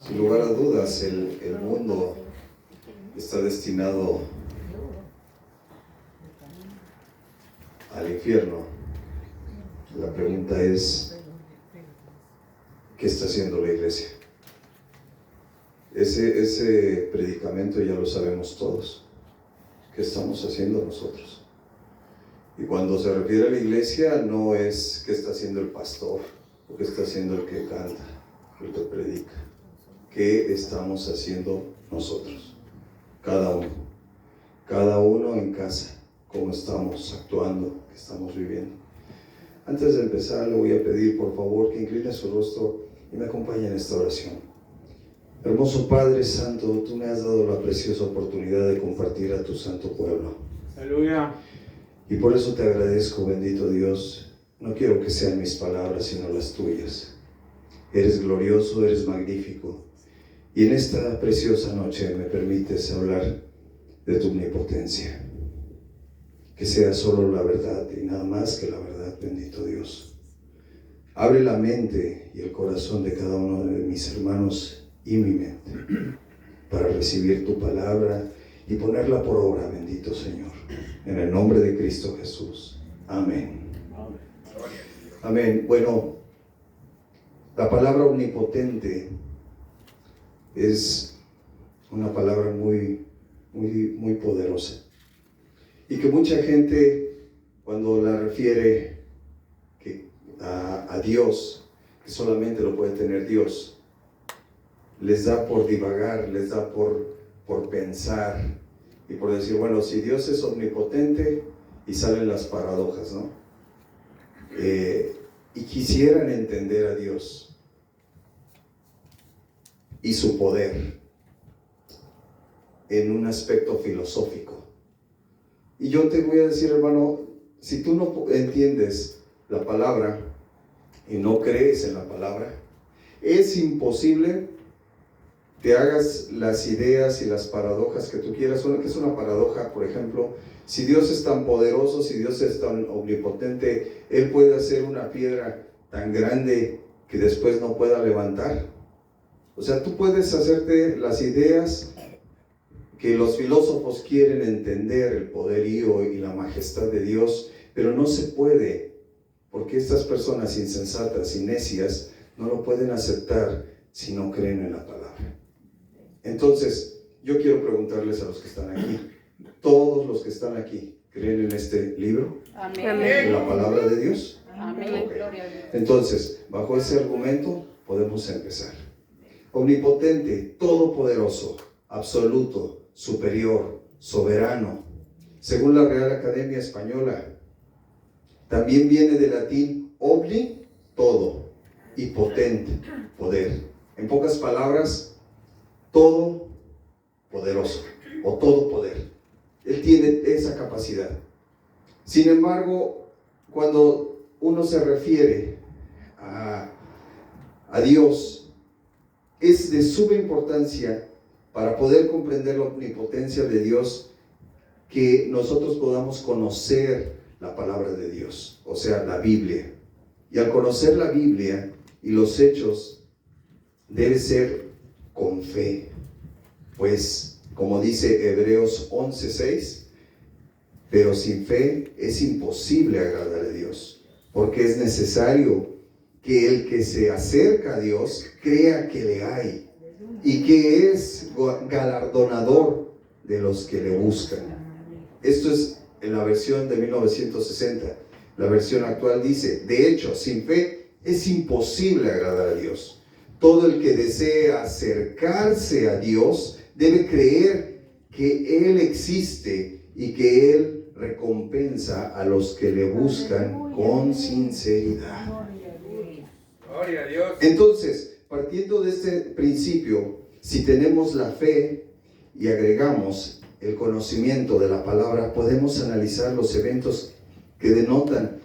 Sin lugar a dudas, el mundo está destinado al infierno. La pregunta es, ¿qué está haciendo la iglesia? Ese predicamento ya lo sabemos todos. ¿Qué estamos haciendo nosotros? Y cuando se refiere a la iglesia, no es qué está haciendo el pastor o qué está haciendo el que canta, el que predica. ¿Qué estamos haciendo nosotros? Cada uno en casa, cómo estamos actuando, qué estamos viviendo. Antes de empezar, le voy a pedir por favor que incline su rostro y me acompañe en esta oración. Hermoso Padre Santo, tú me has dado la preciosa oportunidad de compartir a tu santo pueblo. Aleluya. Y por eso te agradezco, bendito Dios. No quiero que sean mis palabras, sino las tuyas. Eres glorioso, eres magnífico. Y en esta preciosa noche me permites hablar de tu omnipotencia. Que sea solo la verdad y nada más que la verdad, bendito Dios. Abre la mente y el corazón de cada uno de mis hermanos y mi mente para recibir tu palabra y ponerla por obra, bendito Señor. En el nombre de Cristo Jesús. Amén. Amén. Bueno, la palabra omnipotente es una palabra muy poderosa y que mucha gente cuando la refiere a Dios, que solamente lo puede tener Dios, les da por divagar, les da por pensar y por decir, bueno, si Dios es omnipotente, y salen las paradojas, ¿no? Y quisieran entender a Dios y su poder en un aspecto filosófico. Y yo te voy a decir, hermano, si tú no entiendes la palabra y no crees en la palabra, es imposible que hagas las ideas y las paradojas que tú quieras. ¿Qué es una paradoja? Por ejemplo, si Dios es tan poderoso, si Dios es tan omnipotente, Él puede hacer una piedra tan grande que después no pueda levantar. O sea, tú puedes hacerte las ideas que los filósofos quieren entender, el poderío y la majestad de Dios, pero no se puede, porque estas personas insensatas y necias no lo pueden aceptar si no creen en la palabra. Entonces, yo quiero preguntarles a los que están aquí, todos los que están aquí, ¿creen en este libro? Amén. ¿En la palabra de Dios? Amén. Okay. Gloria a Dios. Entonces, bajo ese argumento podemos empezar. Omnipotente, todopoderoso, absoluto, superior, soberano. Según la Real Academia Española, también viene del latín omni, todo, y potente, poder. En pocas palabras, todo poderoso o todo poder. Él tiene esa capacidad. Sin embargo, cuando uno se refiere a Dios, es de suma importancia para poder comprender la omnipotencia de Dios que nosotros podamos conocer la palabra de Dios, o sea, la Biblia. Y al conocer la Biblia y los hechos, debe ser con fe, pues como dice Hebreos 11:6, pero sin fe es imposible agradar a Dios, porque es necesario que el que se acerca a Dios crea que le hay y que es galardonador de los que le buscan. Esto es en la versión de 1960. La versión actual dice, de hecho, sin fe es imposible agradar a Dios. Todo el que desea acercarse a Dios debe creer que Él existe y que Él recompensa a los que le buscan con sinceridad. Gloria a Dios. Entonces, partiendo de este principio, si tenemos la fe y agregamos el conocimiento de la palabra, podemos analizar los eventos que denotan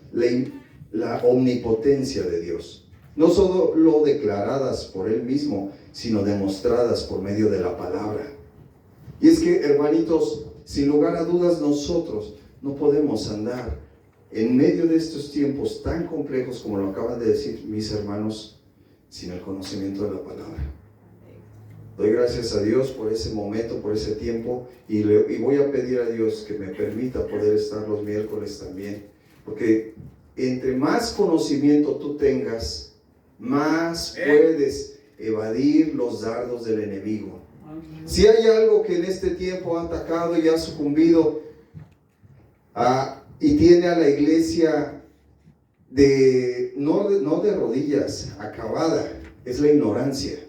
la omnipotencia de Dios. No solo declaradas por Él mismo, sino demostradas por medio de la palabra. Y es que, hermanitos, sin lugar a dudas, nosotros no podemos andar en medio de estos tiempos tan complejos como lo acaban de decir mis hermanos, sin el conocimiento de la palabra. Doy gracias a Dios por ese momento, por ese tiempo, y voy a pedir a Dios que me permita poder estar los miércoles también, porque entre más conocimiento tú tengas, más puedes evadir los dardos del enemigo. Si hay algo que en este tiempo ha atacado y ha sucumbido y tiene a la iglesia no de rodillas, acabada, es la ignorancia.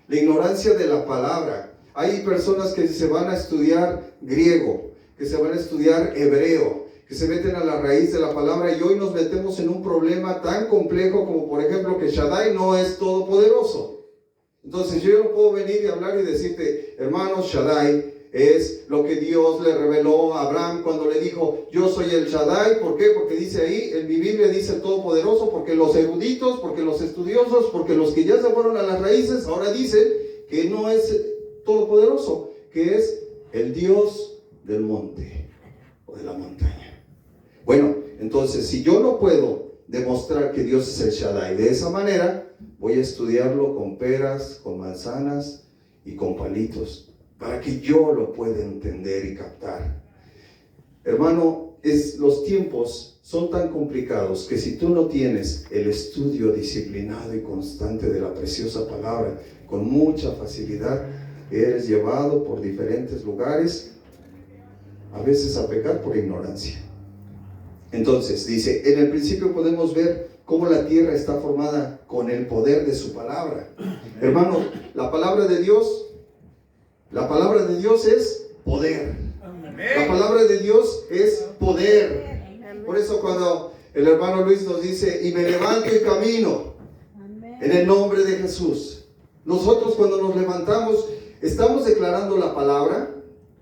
La ignorancia de la palabra. Hay personas que se van a estudiar griego, que se van a estudiar hebreo, que se meten a la raíz de la palabra, y hoy nos metemos en un problema tan complejo como, por ejemplo, que Shaddai no es todopoderoso. Entonces yo no puedo venir y hablar y decirte, hermano, Shaddai es lo que Dios le reveló a Abraham cuando le dijo, yo soy el Shaddai. ¿Por qué? Porque dice ahí, en mi Biblia dice el Todopoderoso, porque los eruditos, porque los estudiosos, porque los que ya se fueron a las raíces, ahora dicen que no es todopoderoso, que es el Dios del monte o de la montaña. Bueno, entonces si yo no puedo demostrar que Dios es el Shaddai de esa manera, voy a estudiarlo con peras, con manzanas y con palitos, para que yo lo pueda entender y captar. Hermano, los tiempos son tan complicados que si tú no tienes el estudio disciplinado y constante de la preciosa palabra, con mucha facilidad eres llevado por diferentes lugares, a veces a pecar por ignorancia. Entonces, dice, en el principio podemos ver cómo la tierra está formada con el poder de su palabra. Hermano, la palabra de Dios es poder. La palabra de Dios es poder. Por eso cuando el hermano Luis nos dice, y me levanto y camino en el nombre de Jesús. Nosotros cuando nos levantamos, estamos declarando la palabra.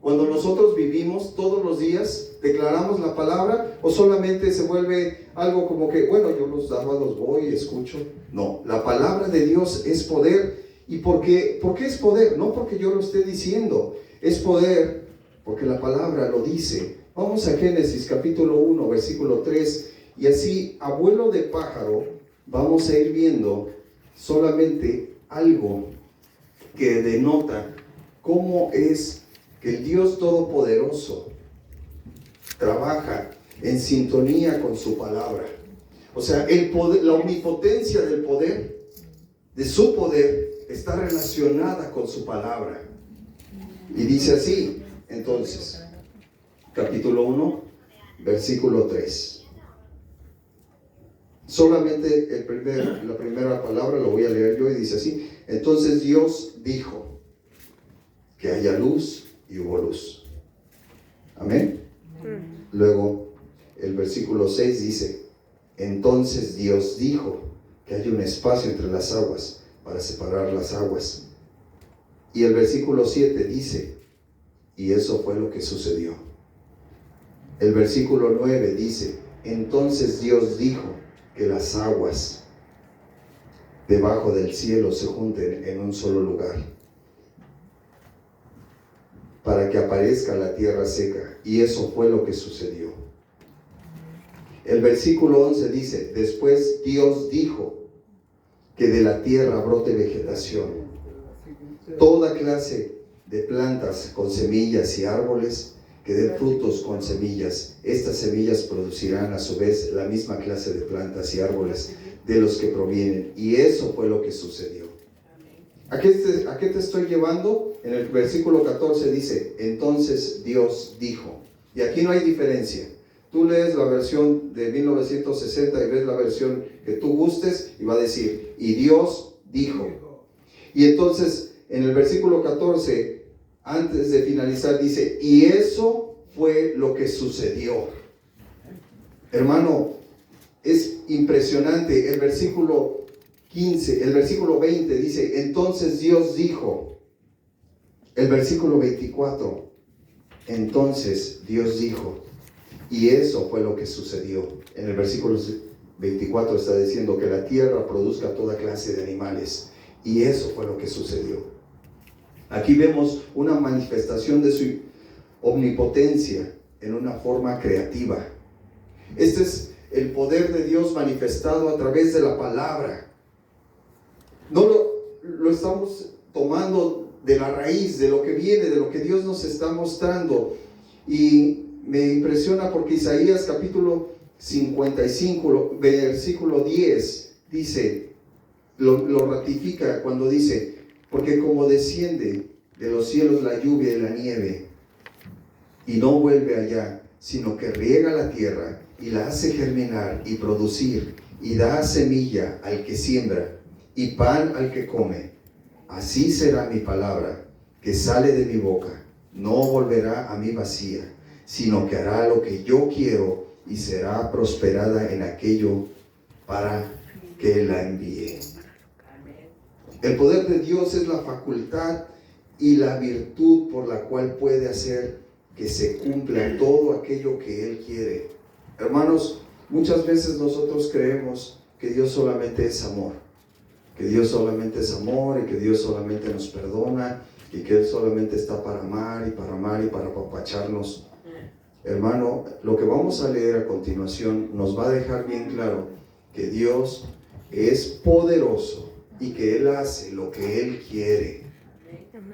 Cuando nosotros vivimos todos los días, declaramos la palabra, o solamente se vuelve algo como que, bueno, yo los sábados voy y escucho. No, la palabra de Dios es poder. ¿Y por qué es poder? No porque yo lo esté diciendo, es poder porque la palabra lo dice. Vamos a Génesis capítulo 1, versículo 3, y así, abuelo de pájaro, vamos a ir viendo solamente algo que denota cómo es que el Dios Todopoderoso trabaja en sintonía con su palabra. O sea, el poder, la omnipotencia del poder, de su poder, está relacionada con su palabra. Y dice así, entonces, capítulo 1, versículo 3. Solamente la primera palabra lo voy a leer yo, y dice así: entonces Dios dijo que haya luz, y hubo luz. Amén. Luego el versículo 6 dice: entonces Dios dijo que haya un espacio entre las aguas para separar las aguas. Y el versículo 7 dice: y eso fue lo que sucedió. El versículo 9 dice: entonces Dios dijo que las aguas debajo del cielo se junten en un solo lugar, para que aparezca la tierra seca. Y eso fue lo que sucedió. El versículo 11 dice: después Dios dijo que de la tierra brote vegetación, toda clase de plantas con semillas y árboles que den frutos con semillas. Estas semillas producirán a su vez la misma clase de plantas y árboles de los que provienen. Y eso fue lo que sucedió. ¿A qué te estoy llevando? En el versículo 14 dice: entonces Dios dijo. Y aquí no hay diferencia. Tú lees la versión de 1960 y ves la versión que tú gustes, y va a decir: y Dios dijo. Y entonces en el versículo 14, antes de finalizar, dice: y eso fue lo que sucedió. Hermano, es impresionante. El versículo 15, el versículo 20 dice: entonces Dios dijo. El versículo 24, entonces Dios dijo. Y eso fue lo que sucedió. En el versículo 24 está diciendo que la tierra produzca toda clase de animales. Y eso fue lo que sucedió. Aquí vemos una manifestación de su omnipotencia en una forma creativa. Este es el poder de Dios manifestado a través de la palabra. No lo estamos tomando de la raíz, de lo que viene, de lo que Dios nos está mostrando. Y me impresiona porque Isaías capítulo 55, versículo 10, dice, lo ratifica cuando dice, porque como desciende de los cielos la lluvia y la nieve, y no vuelve allá, sino que riega la tierra y la hace germinar y producir, y da semilla al que siembra, y pan al que come, así será mi palabra que sale de mi boca, no volverá a mí vacía, sino que hará lo que yo quiero y será prosperada en aquello para que la envíe. El poder de Dios es la facultad y la virtud por la cual puede hacer que se cumpla todo aquello que Él quiere. Hermanos, muchas veces nosotros creemos que Dios solamente es amor, que Dios solamente es amor y que Dios solamente nos perdona y que Él solamente está para amar y para apapacharnos. Hermano, lo que vamos a leer a continuación nos va a dejar bien claro que Dios es poderoso y que Él hace lo que Él quiere,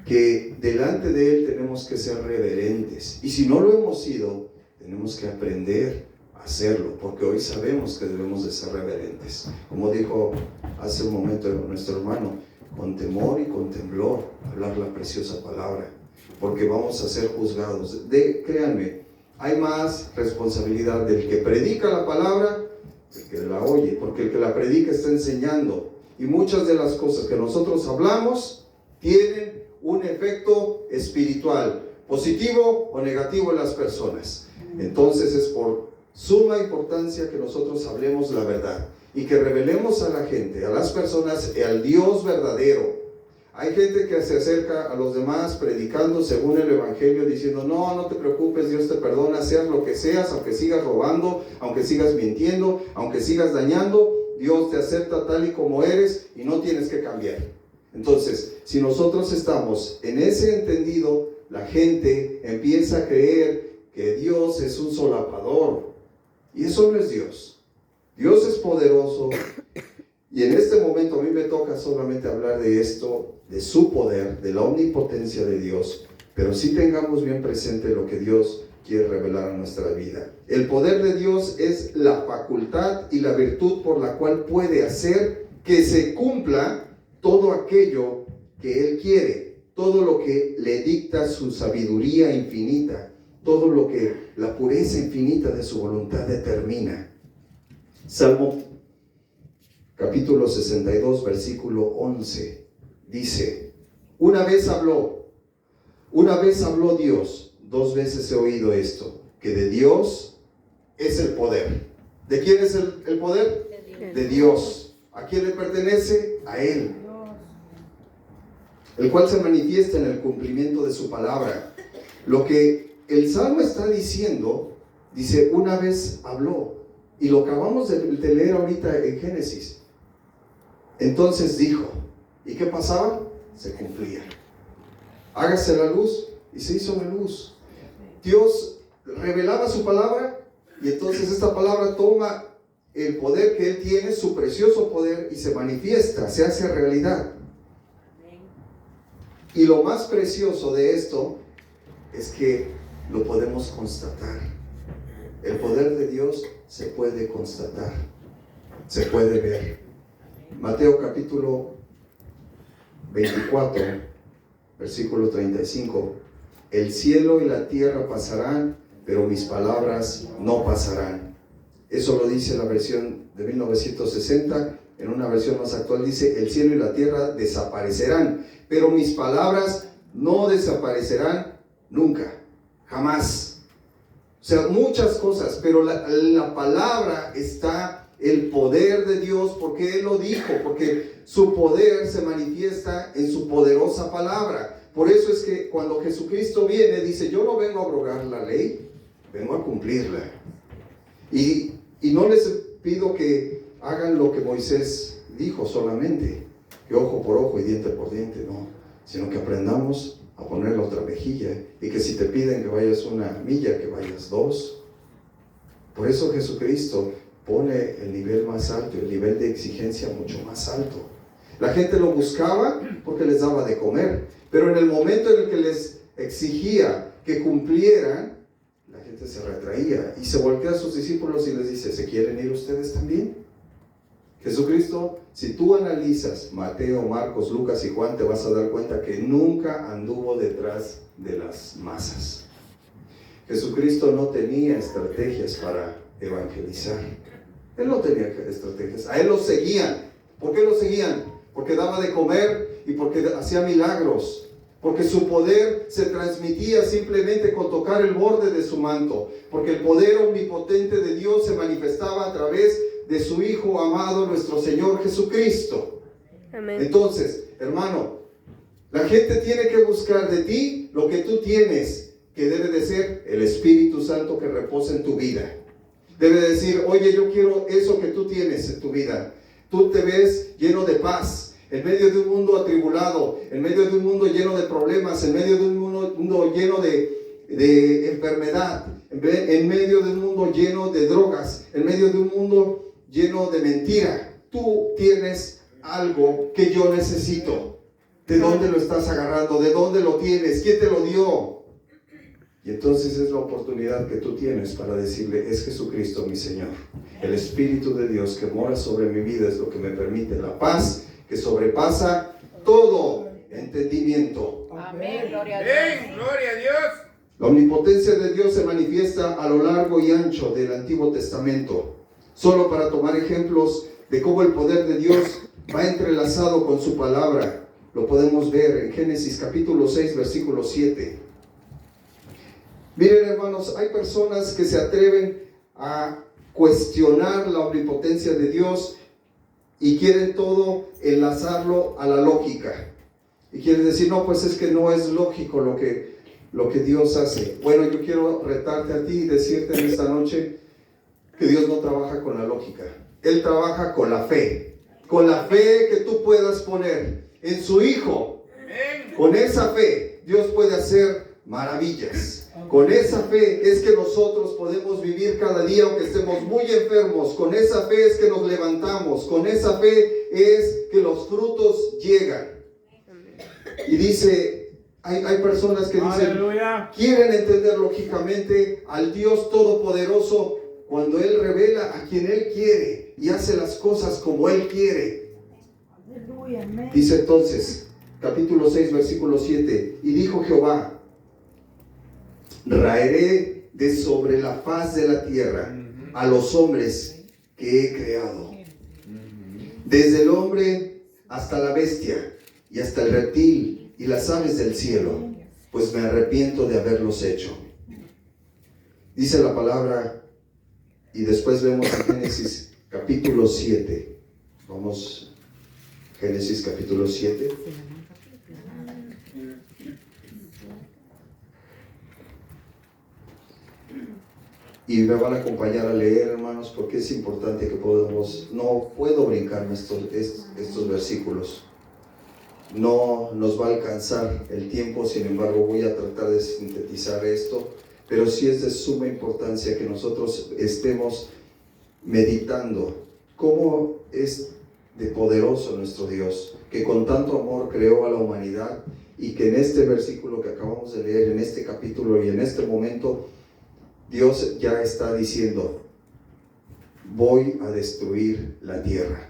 que delante de Él tenemos que ser reverentes, y si no lo hemos sido, tenemos que aprender a hacerlo, porque hoy sabemos que debemos de ser reverentes, como dijo hace un momento nuestro hermano, con temor y con temblor, hablar la preciosa palabra, porque vamos a ser juzgados. Créanme, hay más responsabilidad del que predica la palabra que el que la oye, porque el que la predica está enseñando, y muchas de las cosas que nosotros hablamos tienen un efecto espiritual, positivo o negativo en las personas. Entonces es por suma importancia que nosotros hablemos la verdad y que revelemos a la gente, a las personas, al Dios verdadero. Hay gente que se acerca a los demás predicando según el evangelio, diciendo, no te preocupes, Dios te perdona, seas lo que seas, aunque sigas robando, aunque sigas mintiendo, aunque sigas dañando, Dios te acepta tal y como eres y no tienes que cambiar. Entonces, si nosotros estamos en ese entendido, la gente empieza a creer que Dios es un solapador, y eso no es Dios. Dios es poderoso, y en este momento a mí me toca solamente hablar de esto, de su poder, de la omnipotencia de Dios, pero sí tengamos bien presente lo que Dios quiere revelar a nuestra vida. El poder de Dios es la facultad y la virtud por la cual puede hacer que se cumpla todo aquello que Él quiere, todo lo que le dicta su sabiduría infinita, todo lo que la pureza infinita de su voluntad determina. Salmo capítulo 62, versículo 11, dice, una vez habló Dios, dos veces he oído esto, que de Dios es el poder. ¿De quién es el poder? De Dios. ¿A quién le pertenece? A Él, el cual se manifiesta en el cumplimiento de su palabra. Lo que el Salmo está diciendo, dice, una vez habló, y lo acabamos de leer ahorita en Génesis. Entonces dijo, ¿y qué pasaba? Se cumplía. Hágase la luz, y se hizo la luz. Dios revelaba su palabra, y entonces esta palabra toma el poder que Él tiene, su precioso poder, y se manifiesta, se hace realidad. Y lo más precioso de esto es que lo podemos constatar. El poder de Dios se puede constatar, se puede ver. Mateo capítulo 24, versículo 35. El cielo y la tierra pasarán, pero mis palabras no pasarán. Eso lo dice la versión de 1960. En una versión más actual dice, el cielo y la tierra desaparecerán, pero mis palabras no desaparecerán nunca, jamás. O sea, muchas cosas, pero la palabra está el poder de Dios, porque Él lo dijo, porque su poder se manifiesta en su poderosa palabra. Por eso es que cuando Jesucristo viene, dice, yo no vengo a abrogar la ley, vengo a cumplirla. Y no les pido que hagan lo que Moisés dijo solamente, que ojo por ojo y diente por diente, no, sino que aprendamos a poner la otra mejilla, y que si te piden que vayas una milla, que vayas dos. Por eso Jesucristo pone el nivel más alto, el nivel de exigencia mucho más alto. La gente lo buscaba porque les daba de comer, Pero en el momento en el que les exigía que cumplieran, la gente se retraía y se voltea a sus discípulos y les dice, ¿se quieren ir ustedes también? Jesucristo, si tú analizas Mateo, Marcos, Lucas y Juan, te vas a dar cuenta que nunca anduvo detrás de las masas. Jesucristo no tenía estrategias para evangelizar. Él no tenía estrategias. A él lo seguían. ¿Por qué lo seguían? Porque daba de comer y porque hacía milagros. Porque su poder se transmitía simplemente con tocar el borde de su manto. Porque el poder omnipotente de Dios se manifestaba a través de su Hijo amado, nuestro Señor Jesucristo. Amén. Entonces, hermano, la gente tiene que buscar de ti lo que tú tienes, que debe de ser el Espíritu Santo que reposa en tu vida. Debe decir, oye, yo quiero eso que tú tienes en tu vida. Tú te ves lleno de paz, en medio de un mundo atribulado, en medio de un mundo lleno de problemas, en medio de un mundo lleno de enfermedad, en medio de un mundo lleno de drogas, en medio de un mundo lleno de mentira. Tú tienes algo que yo necesito. ¿De dónde lo estás agarrando? ¿De dónde lo tienes? ¿Quién te lo dio? Y entonces es la oportunidad que tú tienes para decirle, es Jesucristo mi Señor. El Espíritu de Dios que mora sobre mi vida es lo que me permite la paz que sobrepasa todo entendimiento. Amén. Gloria a Dios. Gloria a Dios. La omnipotencia de Dios se manifiesta a lo largo y ancho del Antiguo Testamento. Solo para tomar ejemplos de cómo el poder de Dios va entrelazado con su palabra, lo podemos ver en Génesis capítulo 6, versículo 7. Miren, hermanos, hay personas que se atreven a cuestionar la omnipotencia de Dios y quieren todo enlazarlo a la lógica. Y quieren decir, no, pues es que no es lógico lo que Dios hace. Bueno, yo quiero retarte a ti y decirte en esta noche que Dios no trabaja con la lógica. Él trabaja con la fe. Con la fe que tú puedas poner en su Hijo. Con esa fe Dios puede hacer maravillas. Con esa fe es que nosotros podemos vivir cada día aunque estemos muy enfermos. Con esa fe es que nos levantamos. Con esa fe es que los frutos llegan. Y dice, hay personas que dicen, quieren entender lógicamente al Dios Todopoderoso cuando Él revela a quien Él quiere y hace las cosas como Él quiere. Dice entonces, capítulo 6, versículo 7, y dijo Jehová, raeré de sobre la faz de la tierra a los hombres que he creado, desde el hombre hasta la bestia y hasta el reptil y las aves del cielo, pues me arrepiento de haberlos hecho. Dice la palabra, y después vemos en Génesis capítulo 7. Vamos, Génesis capítulo 7. Y me van a acompañar a leer, hermanos, porque es importante que podamos, no puedo brincarme estos versículos. No nos va a alcanzar el tiempo, sin embargo voy a tratar de sintetizar esto, pero sí es de suma importancia que nosotros estemos meditando cómo es de poderoso nuestro Dios, que con tanto amor creó a la humanidad y que en este versículo que acabamos de leer, en este capítulo y en este momento, Dios ya está diciendo, voy a destruir la tierra.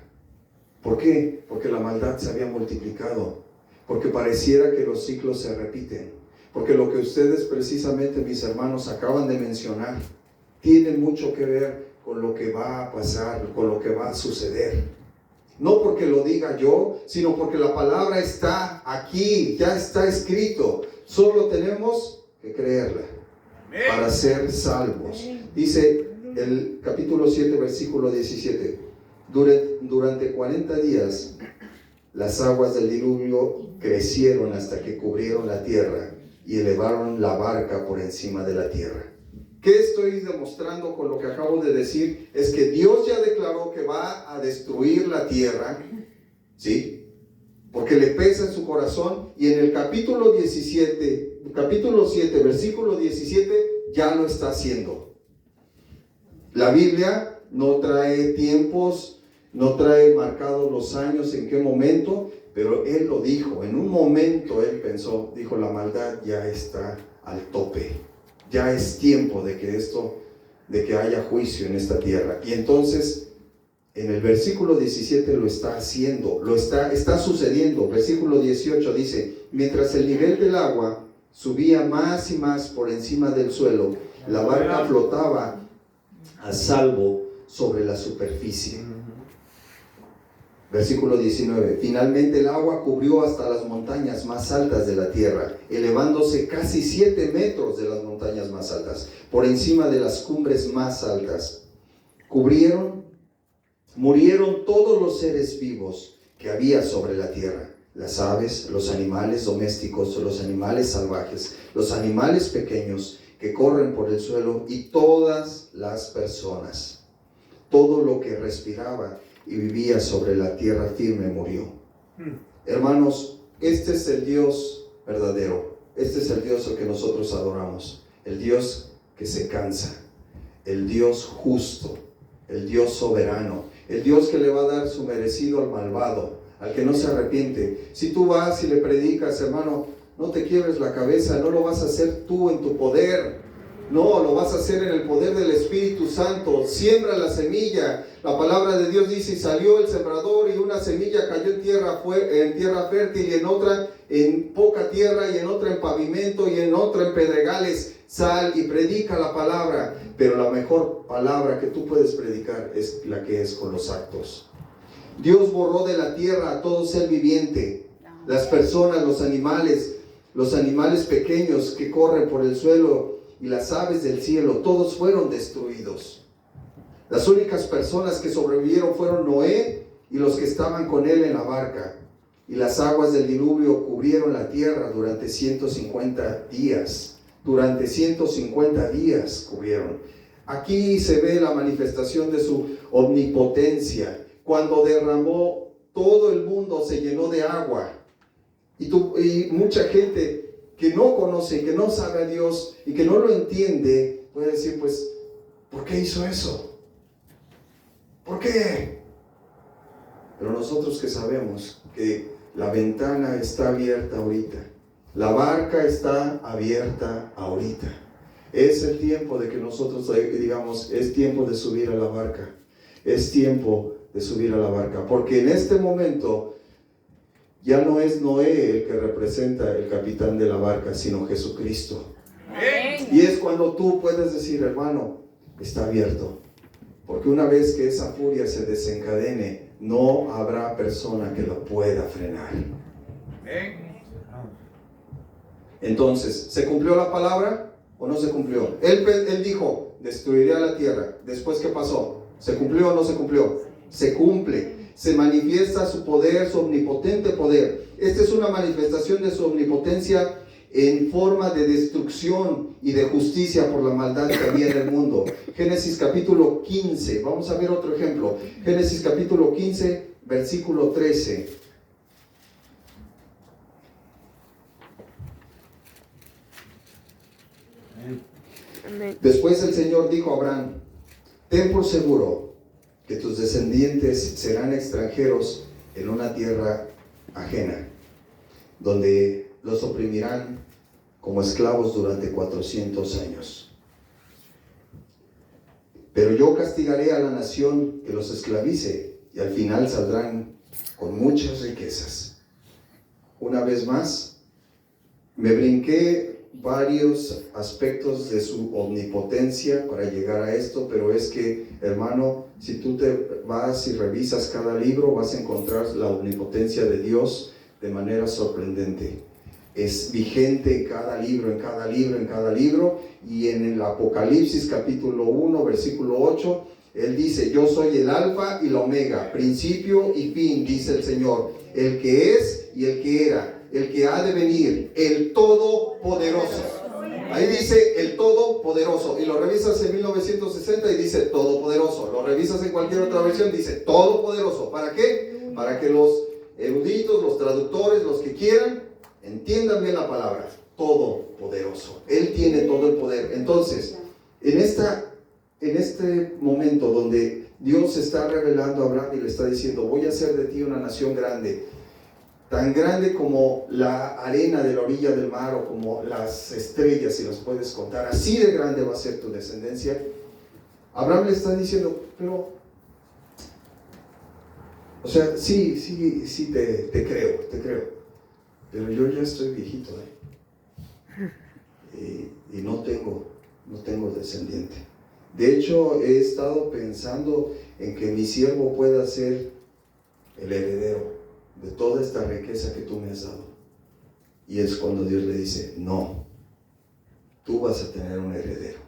¿Por qué? Porque la maldad se había multiplicado, porque pareciera que los ciclos se repiten, porque lo que ustedes precisamente, mis hermanos, acaban de mencionar, tiene mucho que ver con lo que va a pasar, con lo que va a suceder. No porque lo diga yo, sino porque la palabra está aquí, ya está escrito. Solo tenemos que creerla para ser salvos. Dice el capítulo 7, versículo 17. Durante 40 días las aguas del diluvio crecieron hasta que cubrieron la tierra y elevaron la barca por encima de la tierra. ¿Qué estoy demostrando con lo que acabo de decir? Es que Dios ya declaró que va a destruir la tierra, ¿sí? Porque le pesa en su corazón, y en el capítulo 7, versículo 17, ya lo está haciendo. La Biblia no trae tiempos, no trae marcados los años en qué momento, Pero él lo dijo, en un momento él pensó, dijo, la maldad ya está al tope, ya es tiempo de que haya juicio en esta tierra. Y entonces, en el versículo 17 lo está haciendo, está sucediendo. Versículo 18 dice, mientras el nivel del agua subía más y más por encima del suelo, la barca flotaba a salvo sobre la superficie. Versículo 19, finalmente el agua cubrió hasta las montañas más altas de la tierra, elevándose casi 7 metros de las montañas más altas, por encima de las cumbres más altas. Murieron todos los seres vivos que había sobre la tierra, las aves, los animales domésticos, los animales salvajes, los animales pequeños que corren por el suelo y todas las personas. Todo lo que respiraba y vivía sobre la tierra firme murió. Hermanos, este es el Dios verdadero. Este es el Dios al que nosotros adoramos. El Dios que se cansa. El Dios justo. El Dios soberano. El Dios que le va a dar su merecido al malvado, al que no se arrepiente. Si tú vas y le predicas, hermano, no te quiebres la cabeza. No lo vas a hacer tú en tu poder. No, lo vas a hacer en el poder del Espíritu Santo. Siembra la semilla. La palabra de Dios dice, y salió el sembrador y una semilla cayó en tierra fértil, y en otra en poca tierra, y en otra en pavimento, y en otra en pedregales. Sal y predica la palabra. Pero la mejor palabra que tú puedes predicar es la que es con los actos. Dios borró de la tierra a todo ser viviente. Las personas, los animales pequeños que corren por el suelo, y las aves del cielo, todos fueron destruidos. Las únicas personas que sobrevivieron fueron Noé y los que estaban con él en la barca. Y las aguas del diluvio cubrieron la tierra durante 150 días. Durante 150 días cubrieron. Aquí se ve la manifestación de su omnipotencia. Cuando derramó, todo el mundo se llenó de agua. Y mucha gente que no conoce, que no sabe a Dios y que no lo entiende, puede decir, pues, ¿por qué hizo eso? ¿Por qué? Pero nosotros que sabemos que la ventana está abierta ahorita, la barca está abierta ahorita, es el tiempo de que nosotros digamos, es tiempo de subir a la barca, es tiempo de subir a la barca, porque en este momento ya no es Noé el que representa el capitán de la barca, sino Jesucristo. Amén. Y es cuando tú puedes decir, hermano, está abierto. Porque una vez que esa furia se desencadene, no habrá persona que lo pueda frenar. Amén. Entonces, ¿se cumplió la palabra o no se cumplió? Él dijo, destruiré a la tierra. Después, ¿qué pasó? ¿Se cumplió o no se cumplió? Se cumple. Se manifiesta su poder, su omnipotente poder. Esta es una manifestación de su omnipotencia en forma de destrucción y de justicia por la maldad que había en el mundo. Génesis capítulo 15, vamos a ver otro ejemplo. Génesis capítulo 15, versículo 13. Después el Señor dijo a Abraham, ten por seguro que tus descendientes serán extranjeros en una tierra ajena, donde los oprimirán como esclavos durante 400 años. Pero yo castigaré a la nación que los esclavice, y al final saldrán con muchas riquezas. Una vez más, me brinqué varios aspectos de su omnipotencia para llegar a esto, pero es que, hermano, si tú te vas y revisas cada libro, vas a encontrar la omnipotencia de Dios de manera sorprendente. Es vigente en cada libro, en cada libro, en cada libro. Y en el Apocalipsis capítulo 1, versículo 8, Él dice, yo soy el alfa y la omega, principio y fin, dice el Señor, el que es y el que era, el que ha de venir, el Todopoderoso. Ahí dice el Todopoderoso, y lo revisas en 1960 y dice Todopoderoso. Lo revisas en cualquier otra versión, dice Todopoderoso. ¿Para qué? Para que los eruditos, los traductores, los que quieran, entiendan bien la palabra. Todopoderoso. Él tiene todo el poder. Entonces, en este momento donde Dios está revelando a Abraham y le está diciendo, voy a hacer de ti una nación grande, tan grande como la arena de la orilla del mar o como las estrellas, si las puedes contar, así de grande va a ser tu descendencia. Abraham le está diciendo, pero, o sea, sí, te creo, pero yo ya estoy viejito, y no tengo descendiente. De hecho, he estado pensando en que mi siervo pueda ser el heredero de toda esta riqueza que tú me has dado. Y es cuando Dios le dice, no, tú vas a tener un heredero.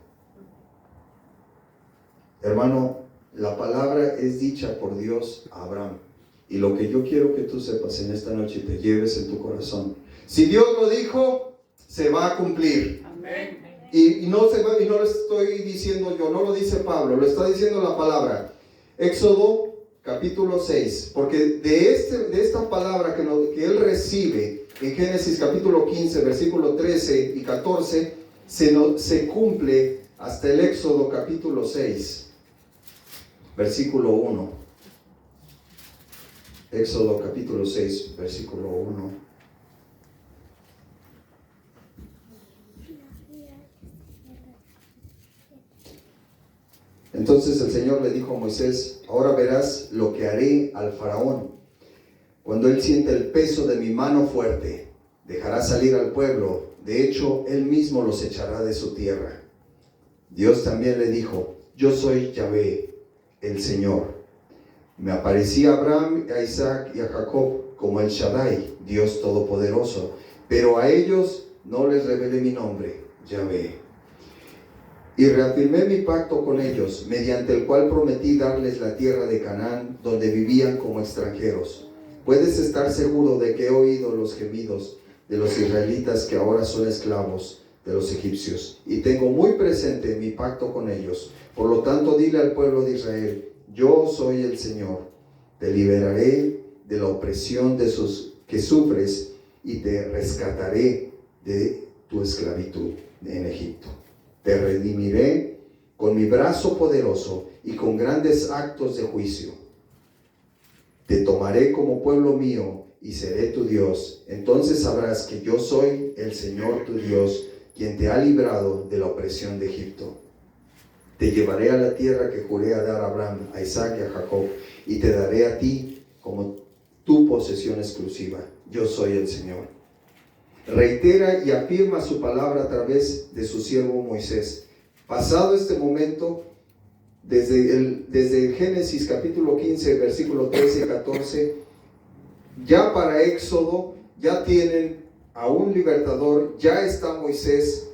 Hermano, la palabra es dicha por Dios a Abraham. Y lo que yo quiero que tú sepas en esta noche y te lleves en tu corazón, si Dios lo dijo, se va a cumplir. Amén. Y no lo estoy diciendo yo, no lo dice Pablo, lo está diciendo la palabra. Éxodo capítulo 6, porque de esta palabra que él recibe en Génesis capítulo 15, versículo 13 y 14, se cumple hasta el Éxodo capítulo 6, versículo 1. Éxodo capítulo 6, versículo 1. Entonces el Señor le dijo a Moisés, ahora verás lo que haré al faraón. Cuando él sienta el peso de mi mano fuerte, dejará salir al pueblo. De hecho, él mismo los echará de su tierra. Dios también le dijo, yo soy Yahvé, el Señor. Me aparecí a Abraham, a Isaac y a Jacob como el Shaddai, Dios Todopoderoso. Pero a ellos no les revelé mi nombre, Yahvé. Y reafirmé mi pacto con ellos, mediante el cual prometí darles la tierra de Canaán, donde vivían como extranjeros. Puedes estar seguro de que he oído los gemidos de los israelitas que ahora son esclavos de los egipcios, y tengo muy presente mi pacto con ellos. Por lo tanto, dile al pueblo de Israel, yo soy el Señor, te liberaré de la opresión que sufres y te rescataré de tu esclavitud en Egipto. Te redimiré con mi brazo poderoso y con grandes actos de juicio. Te tomaré como pueblo mío y seré tu Dios. Entonces sabrás que yo soy el Señor tu Dios, quien te ha librado de la opresión de Egipto. Te llevaré a la tierra que juré a dar a Abraham, a Isaac y a Jacob, y te daré a ti como tu posesión exclusiva. Yo soy el Señor. Reitera y afirma su palabra a través de su siervo Moisés. Pasado este momento, desde el Génesis capítulo 15, versículo 13 y 14, ya para Éxodo, ya tienen a un libertador, ya está Moisés,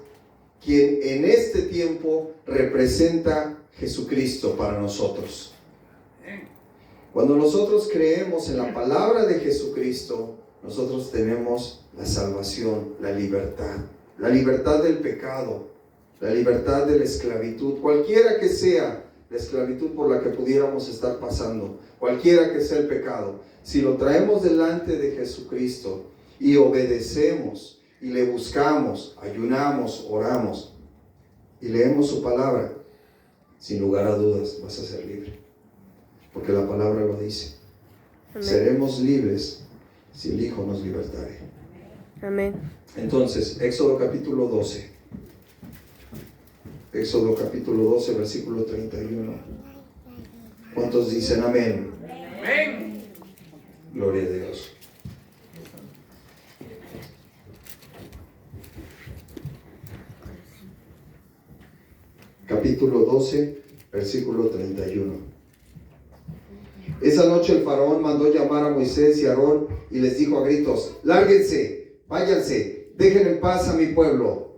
quien en este tiempo representa Jesucristo para nosotros. Cuando nosotros creemos en la palabra de Jesucristo, nosotros tenemos la salvación, la libertad del pecado, la libertad de la esclavitud, cualquiera que sea la esclavitud por la que pudiéramos estar pasando, cualquiera que sea el pecado. Si lo traemos delante de Jesucristo y obedecemos y le buscamos, ayunamos, oramos y leemos su palabra, sin lugar a dudas vas a ser libre, porque la palabra lo dice. Amén. Seremos libres si el Hijo nos libertare. Amén. Entonces, Éxodo capítulo 12. Éxodo capítulo 12, versículo 31. ¿Cuántos dicen amén? Amén. Gloria a Dios. Capítulo 12, versículo 31. Esa noche el faraón mandó llamar a Moisés y a Aarón y les dijo a gritos, lárguense, váyanse, dejen en paz a mi pueblo.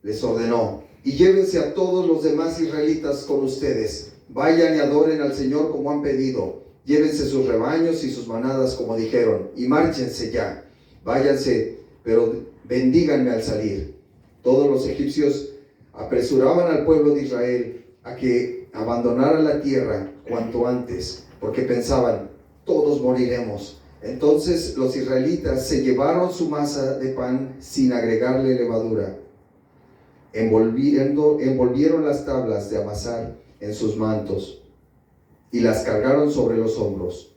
Les ordenó, y llévense a todos los demás israelitas con ustedes. Vayan y adoren al Señor como han pedido. Llévense sus rebaños y sus manadas como dijeron, y márchense ya. Váyanse, pero bendíganme al salir. Todos los egipcios apresuraban al pueblo de Israel a que abandonara la tierra cuanto antes, porque pensaban, todos moriremos. Entonces los israelitas se llevaron su masa de pan sin agregarle levadura. Envolvieron las tablas de amasar en sus mantos y las cargaron sobre los hombros.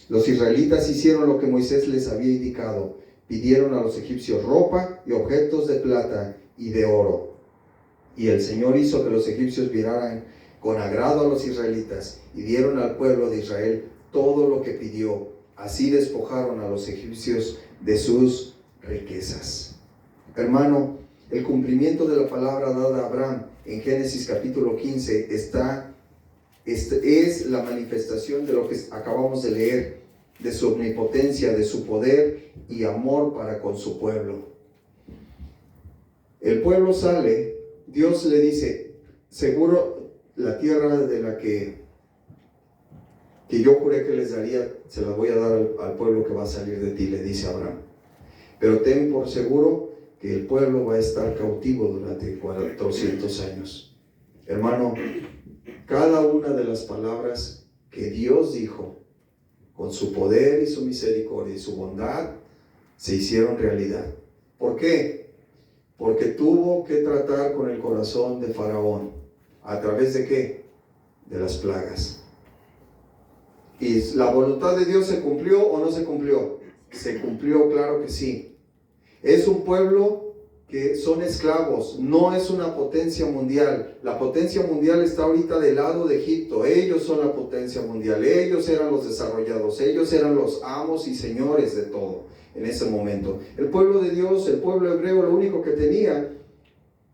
Los israelitas hicieron lo que Moisés les había indicado. Pidieron a los egipcios ropa y objetos de plata y de oro. Y el Señor hizo que los egipcios miraran con agrado a los israelitas y dieron al pueblo de Israel todo lo que pidió. Así despojaron a los egipcios de sus riquezas. Hermano, el cumplimiento de la palabra dada a Abraham en Génesis capítulo 15 es la manifestación de lo que acabamos de leer, de su omnipotencia, de su poder y amor para con su pueblo. El pueblo sale, Dios le dice, seguro la tierra de la que yo juré que les daría, se la voy a dar al pueblo que va a salir de ti, le dice Abraham. Pero ten por seguro que el pueblo va a estar cautivo durante 400 años. Hermano, cada una de las palabras que Dios dijo, con su poder y su misericordia y su bondad, se hicieron realidad. ¿Por qué? Porque tuvo que tratar con el corazón de Faraón. ¿A través de qué? De las plagas. ¿Y la voluntad de Dios se cumplió o no se cumplió? Se cumplió, claro que sí. Es un pueblo que son esclavos, no es una potencia mundial. La potencia mundial está ahorita del lado de Egipto. Ellos son la potencia mundial, ellos eran los desarrollados, ellos eran los amos y señores de todo en ese momento. El pueblo de Dios, el pueblo hebreo, lo único que tenía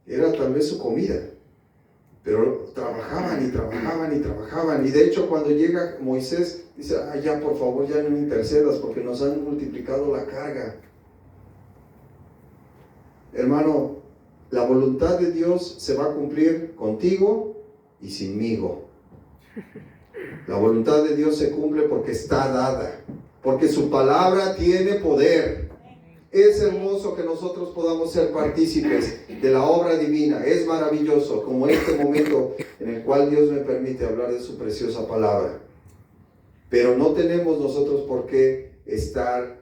era tal vez su comida, pero trabajaban y trabajaban y trabajaban. Y de hecho cuando llega Moisés dice, ya por favor, ya no me intercedas porque nos han multiplicado la carga. Hermano, la voluntad de Dios se va a cumplir contigo y sinmigo. La voluntad de Dios se cumple porque está dada, porque su palabra tiene poder. Es hermoso que nosotros podamos ser partícipes de la obra divina. Es maravilloso, como este momento en el cual Dios me permite hablar de su preciosa palabra. Pero no tenemos nosotros por qué estar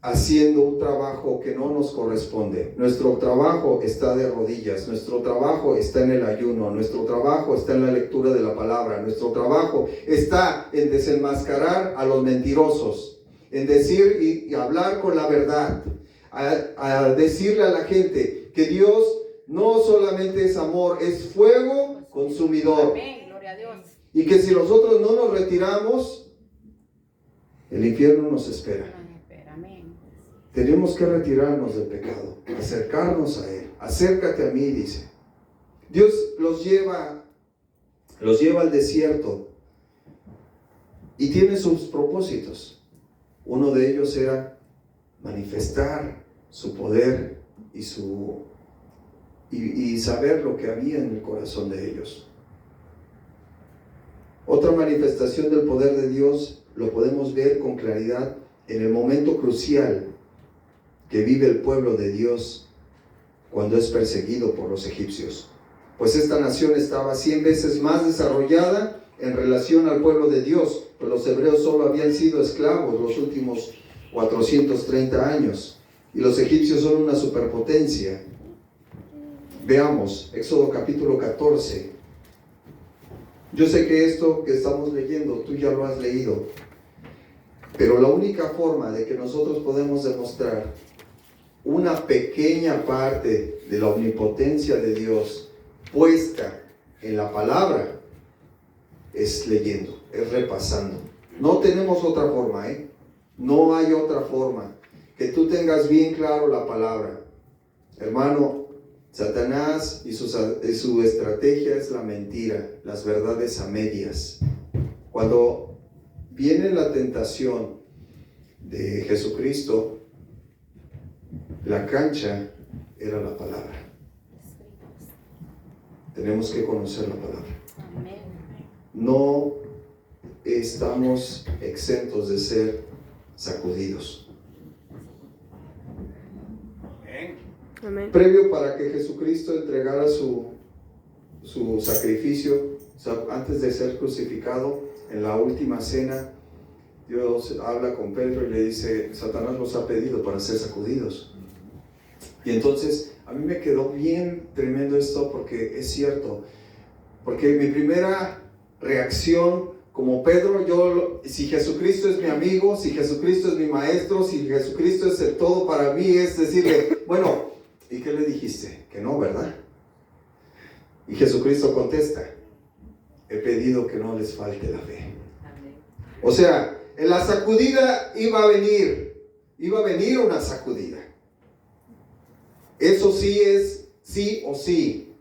haciendo un trabajo que no nos corresponde. Nuestro trabajo está de rodillas, nuestro trabajo está en el ayuno, nuestro trabajo está en la lectura de la palabra, nuestro trabajo está en desenmascarar a los mentirosos, en decir y hablar con la verdad, a decirle a la gente que Dios no solamente es amor, es fuego consumidor. Amén, gloria a Dios. Y que si nosotros no nos retiramos, el infierno nos espera. Tenemos que retirarnos del pecado, acercarnos a Él. Acércate a mí, dice. Dios los lleva al desierto y tiene sus propósitos. Uno de ellos era manifestar su poder y saber lo que había en el corazón de ellos. Otra manifestación del poder de Dios lo podemos ver con claridad en el momento crucial que vive el pueblo de Dios cuando es perseguido por los egipcios. Pues esta nación estaba 100 veces más desarrollada en relación al pueblo de Dios, pues los hebreos solo habían sido esclavos los últimos 430 años y los egipcios son una superpotencia. Veamos Éxodo capítulo 14. Yo sé que esto que estamos leyendo tú ya lo has leído, pero la única forma de que nosotros podemos demostrar una pequeña parte de la omnipotencia de Dios puesta en la palabra es leyendo, es repasando. No tenemos otra forma, no hay otra forma. Que tú tengas bien claro la palabra. Hermano, Satanás y su estrategia es la mentira, las verdades a medias. Cuando viene la tentación de Jesucristo, la cancha era la palabra. Tenemos que conocer la palabra. No estamos exentos de ser sacudidos. Amén. Previo para que Jesucristo entregara su sacrificio, o sea, antes de ser crucificado, en la última cena, Dios habla con Pedro y le dice, Satanás los ha pedido para ser sacudidos. Y entonces a mí me quedó bien tremendo esto porque es cierto, porque mi primera reacción como Pedro, si Jesucristo es mi amigo, si Jesucristo es mi maestro, si Jesucristo es el todo para mí, es decirle, bueno, ¿y qué le dijiste? Que no, ¿verdad? Y Jesucristo contesta, he pedido que no les falte la fe. O sea, en la sacudida iba a venir una sacudida. Eso sí es sí o sí.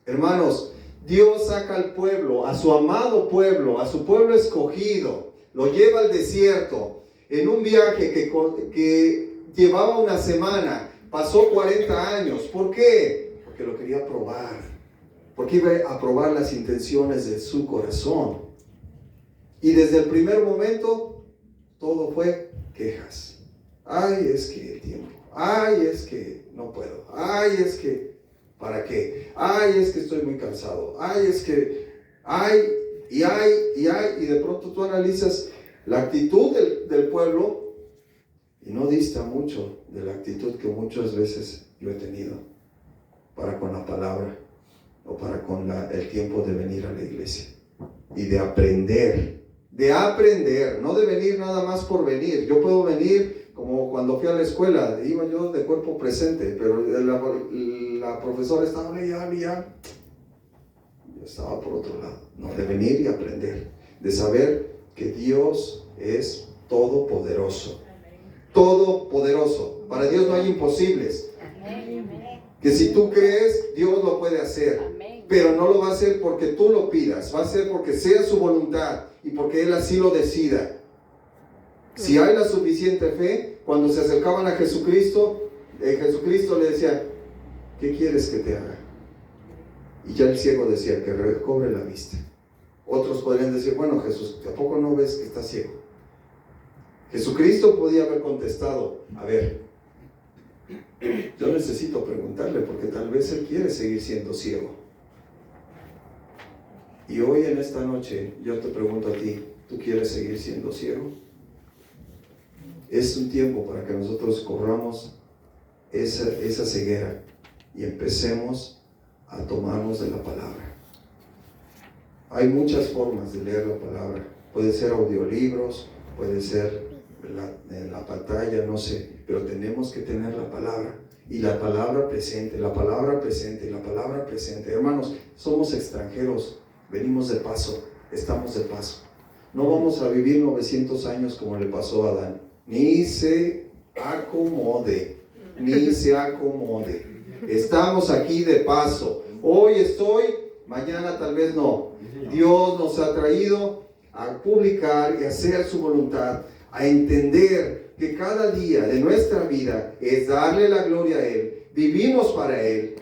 Hermanos, Dios saca al pueblo, a su amado pueblo, a su pueblo escogido, lo lleva al desierto, en un viaje que llevaba una semana, pasó 40 años. ¿Por qué? Porque lo quería probar, porque iba a probar las intenciones de su corazón. Y desde el primer momento, todo fue quejas. Ay, es que el tiempo, ay, es que no puedo, ay, es que, ¿para qué? Ay, es que estoy muy cansado, ay, es que, ay, y de pronto tú analizas la actitud del pueblo y no dista mucho de la actitud que muchas veces yo he tenido para con la palabra o para con el tiempo de venir a la iglesia y de aprender, no de venir nada más por venir. Yo puedo venir como cuando fui a la escuela, iba yo de cuerpo presente, pero la profesora estaba ya, yo estaba por otro lado. No, de venir y aprender, de saber que Dios es todopoderoso. Todopoderoso. Para Dios no hay imposibles. Que si tú crees, Dios lo puede hacer. Pero no lo va a hacer porque tú lo pidas, va a ser porque sea su voluntad y porque Él así lo decida. Si hay la suficiente fe, cuando se acercaban a Jesucristo, Jesucristo le decía, ¿qué quieres que te haga? Y ya el ciego decía, que recobre la vista. Otros podrían decir, bueno, Jesús, ¿tampoco no ves que está ciego? Jesucristo podía haber contestado, a ver, yo necesito preguntarle porque tal vez Él quiere seguir siendo ciego. Y hoy en esta noche yo te pregunto a ti, ¿tú quieres seguir siendo ciego? Es un tiempo para que nosotros corramos esa ceguera y empecemos a tomarnos de la palabra. Hay muchas formas de leer la palabra. Puede ser audiolibros, puede ser en la pantalla, no sé, pero tenemos que tener la palabra. Y la palabra presente, la palabra presente, la palabra presente. Hermanos, somos extranjeros, venimos de paso, estamos de paso. No vamos a vivir 900 años como le pasó a Adán. Ni se acomode, ni se acomode. Estamos aquí de paso. Hoy estoy, mañana tal vez no. Dios nos ha traído a publicar y hacer su voluntad, a entender que cada día de nuestra vida es darle la gloria a Él. Vivimos para Él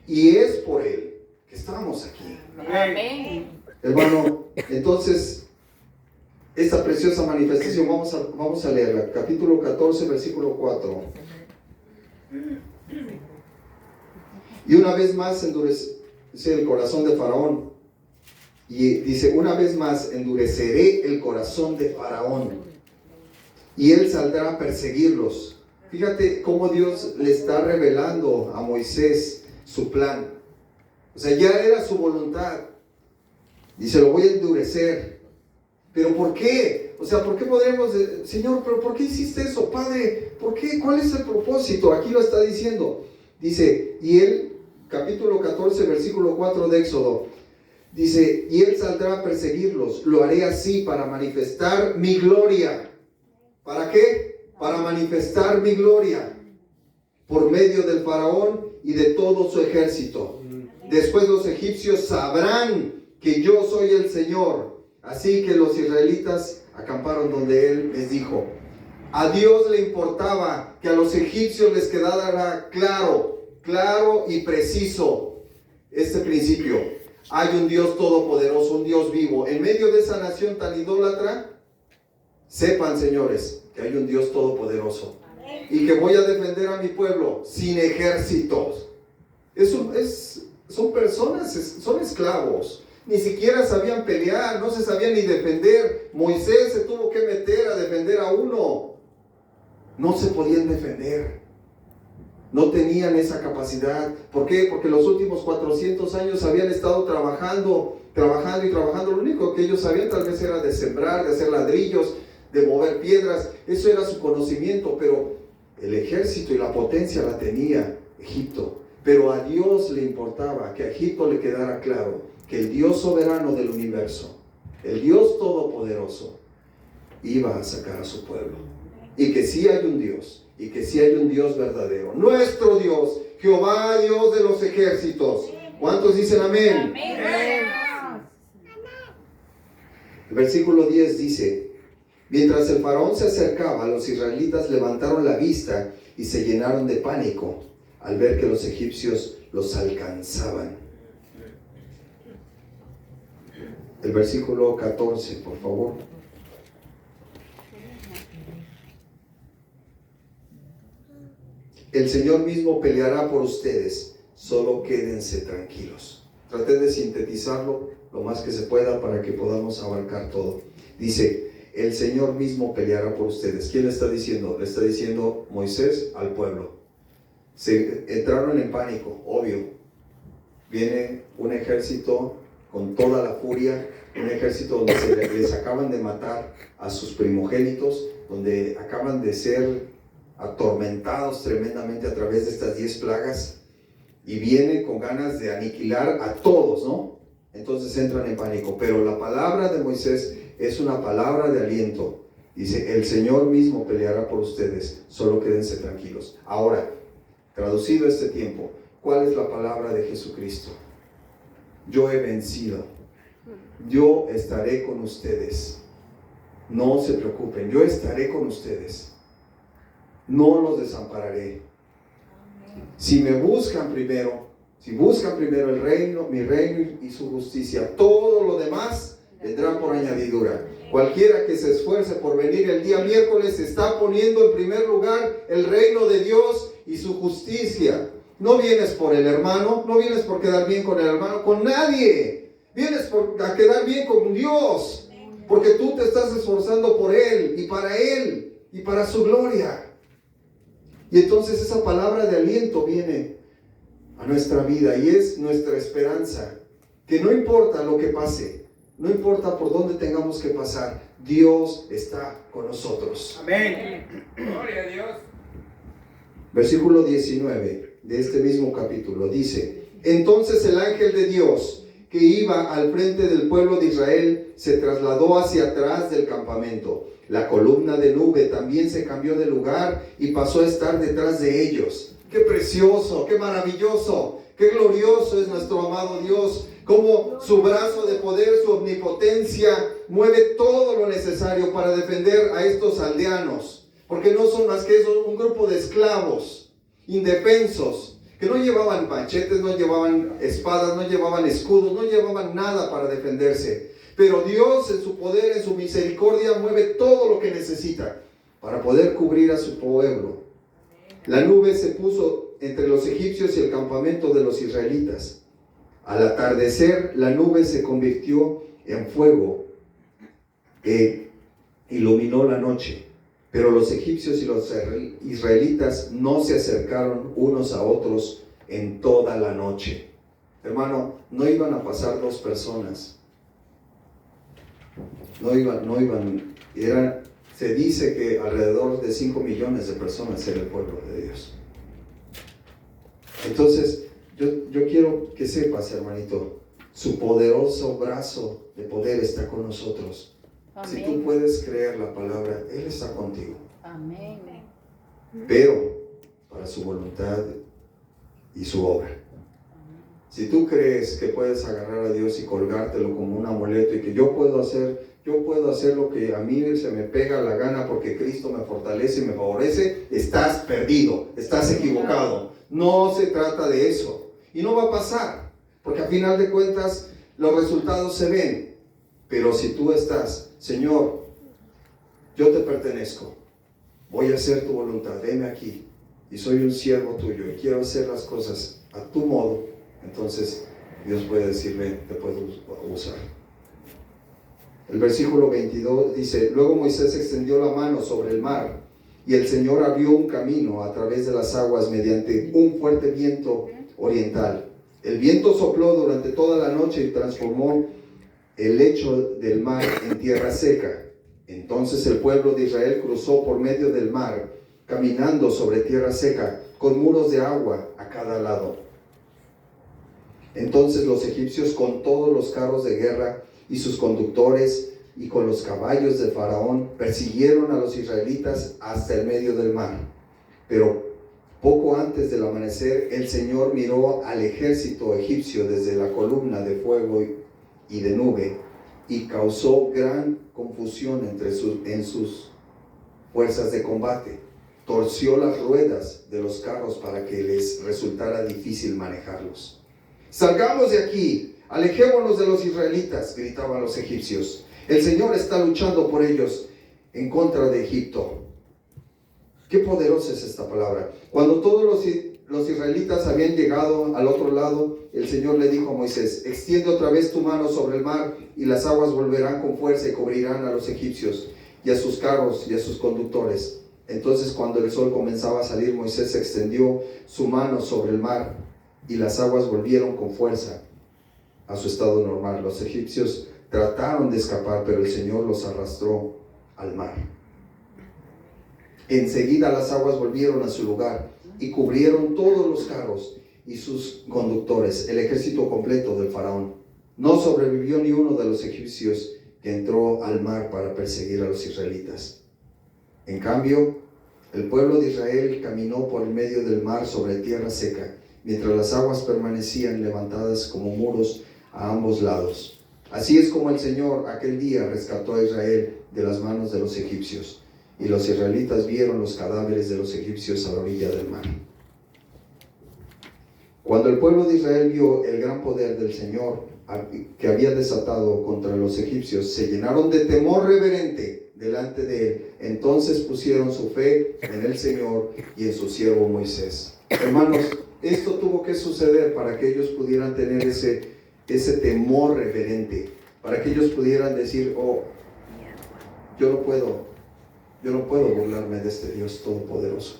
y es por Él que estamos aquí. Amén. Hermano, entonces esta preciosa manifestación vamos a leerla, capítulo 14, versículo 4. Y una vez más endurece el corazón de Faraón. Y dice, una vez más endureceré el corazón de Faraón y él saldrá a perseguirlos. Fíjate cómo Dios le está revelando a Moisés su plan. O sea, ya era su voluntad. Dice, lo voy a endurecer. ¿Pero por qué? O sea, ¿por qué podremos decir, Señor, pero por qué hiciste eso, Padre? ¿Por qué? ¿Cuál es el propósito? Aquí lo está diciendo. Dice, y él, capítulo 14, versículo 4 de Éxodo, dice, y él saldrá a perseguirlos. Lo haré así para manifestar mi gloria. ¿Para qué? Para manifestar mi gloria por medio del faraón y de todo su ejército. Después los egipcios sabrán que yo soy el Señor. Así que los israelitas acamparon donde él les dijo. A Dios le importaba que a los egipcios les quedara claro y preciso este principio. Hay un Dios todopoderoso, un Dios vivo. En medio de esa nación tan idólatra, sepan, señores, que hay un Dios todopoderoso. Y que voy a defender a mi pueblo sin ejércitos. Son personas, son esclavos. Ni siquiera sabían pelear, no se sabían ni defender. Moisés se tuvo que meter a defender a uno. No se podían defender. No tenían esa capacidad. ¿Por qué? Porque los últimos 400 años habían estado trabajando trabajando y trabajando. Lo único que ellos sabían tal vez era de sembrar, de hacer ladrillos, de mover piedras. Eso era su conocimiento, pero el ejército y la potencia la tenía Egipto. Pero a Dios le importaba que a Egipto le quedara claro que el Dios soberano del universo, el Dios todopoderoso, iba a sacar a su pueblo. Y que sí hay un Dios, y que sí hay un Dios verdadero. Nuestro Dios, Jehová, Dios de los ejércitos. ¿Cuántos dicen amén? Amén. El versículo 10 dice: mientras el faraón se acercaba, los israelitas levantaron la vista y se llenaron de pánico al ver que los egipcios los alcanzaban. El versículo 14, por favor. El Señor mismo peleará por ustedes, solo quédense tranquilos. Traté de sintetizarlo lo más que se pueda para que podamos abarcar todo. Dice: el Señor mismo peleará por ustedes. ¿Quién le está diciendo? Le está diciendo Moisés al pueblo. Se entraron en pánico, obvio. Viene un ejército con toda la furia, un ejército donde les acaban de matar a sus primogénitos, donde acaban de ser atormentados tremendamente a través de estas 10 plagas, y viene con ganas de aniquilar a todos, ¿no? Entonces entran en pánico. Pero la palabra de Moisés es una palabra de aliento. Dice: el Señor mismo peleará por ustedes, solo quédense tranquilos. Ahora, traducido este tiempo, ¿cuál es la palabra de Jesucristo? Yo he vencido. Yo estaré con ustedes. No se preocupen, yo estaré con ustedes. No los desampararé. Si me buscan primero, si buscan primero el reino, mi reino y su justicia, todo lo demás vendrá por añadidura. Cualquiera que se esfuerce por venir el día miércoles está poniendo en primer lugar el reino de Dios y su justicia. No vienes por el hermano, no vienes por quedar bien con el hermano, con nadie. Vienes a quedar bien con Dios, porque tú te estás esforzando por Él y para su gloria. Y entonces esa palabra de aliento viene a nuestra vida y es nuestra esperanza, que no importa lo que pase, no importa por dónde tengamos que pasar, Dios está con nosotros. Amén. Gloria a Dios. Versículo 19 de este mismo capítulo dice: entonces el ángel de Dios que iba al frente del pueblo de Israel se trasladó hacia atrás del campamento. La columna de nube también se cambió de lugar y pasó a estar detrás de ellos. ¡Qué precioso! ¡Qué maravilloso! ¡Qué glorioso es nuestro amado Dios! Cómo su brazo de poder, su omnipotencia, mueve todo lo necesario para defender a estos aldeanos. Porque no son más que eso, un grupo de esclavos, indefensos, que no llevaban machetes, no llevaban espadas, no llevaban escudos, no llevaban nada para defenderse. Pero Dios en su poder, en su misericordia, mueve todo lo que necesita para poder cubrir a su pueblo. La nube se puso entre los egipcios y el campamento de los israelitas. Al atardecer, la nube se convirtió en fuego que iluminó la noche. Pero los egipcios y los israelitas no se acercaron unos a otros en toda la noche. Hermano, no iban a pasar 2 personas. No iban, se dice que alrededor de 5 millones de personas era el pueblo de Dios. Entonces, yo quiero que sepas, hermanito, su poderoso brazo de poder está con nosotros. Amén. Si tú puedes creer la palabra, Él está contigo. Amén. Pero para su voluntad y su obra. Si tú crees que puedes agarrar a Dios y colgártelo como un amuleto y que yo puedo hacer lo que a mí se me pega la gana porque Cristo me fortalece y me favorece, estás perdido, estás equivocado. No se trata de eso. Y no va a pasar, porque a final de cuentas los resultados se ven. Pero si tú estás, Señor, yo te pertenezco, voy a hacer tu voluntad, venme aquí y soy un siervo tuyo y quiero hacer las cosas a tu modo, entonces Dios puede decirme, te puedo usar. El versículo 22 dice: luego Moisés extendió la mano sobre el mar y el Señor abrió un camino a través de las aguas mediante un fuerte viento oriental. El viento sopló durante toda la noche y transformó el lecho del mar en tierra seca. Entonces el pueblo de Israel cruzó por medio del mar, caminando sobre tierra seca, con muros de agua a cada lado. Entonces los egipcios, con todos los carros de guerra y sus conductores, y con los caballos de Faraón, persiguieron a los israelitas hasta el medio del mar. Pero poco antes del amanecer, el Señor miró al ejército egipcio desde la columna de fuego y de nube, y causó gran confusión en sus fuerzas de combate. Torció las ruedas de los carros para que les resultara difícil manejarlos. «Salgamos de aquí, alejémonos de los israelitas», gritaban los egipcios. «El Señor está luchando por ellos en contra de Egipto». Qué poderosa es esta palabra. Cuando todos los israelitas habían llegado al otro lado, el Señor le dijo a Moisés: «Extiende otra vez tu mano sobre el mar, y las aguas volverán con fuerza y cubrirán a los egipcios y a sus carros y a sus conductores». Entonces, cuando el sol comenzaba a salir, Moisés extendió su mano sobre el mar, y las aguas volvieron con fuerza a su estado normal. Los egipcios trataron de escapar, pero el Señor los arrastró al mar. Enseguida las aguas volvieron a su lugar y cubrieron todos los carros y sus conductores, el ejército completo del faraón. No sobrevivió ni uno de los egipcios que entró al mar para perseguir a los israelitas. En cambio, el pueblo de Israel caminó por el medio del mar sobre tierra seca, mientras las aguas permanecían levantadas como muros a ambos lados. Así es como el Señor aquel día rescató a Israel de las manos de los egipcios, y los israelitas vieron los cadáveres de los egipcios a la orilla del mar. Cuando el pueblo de Israel vio el gran poder del Señor que había desatado contra los egipcios, se llenaron de temor reverente delante de él. Entonces pusieron su fe en el Señor y en su siervo Moisés. Hermanos, esto tuvo que suceder para que ellos pudieran tener ese temor reverente, para que ellos pudieran decir: «Oh, yo no puedo burlarme de este Dios todopoderoso.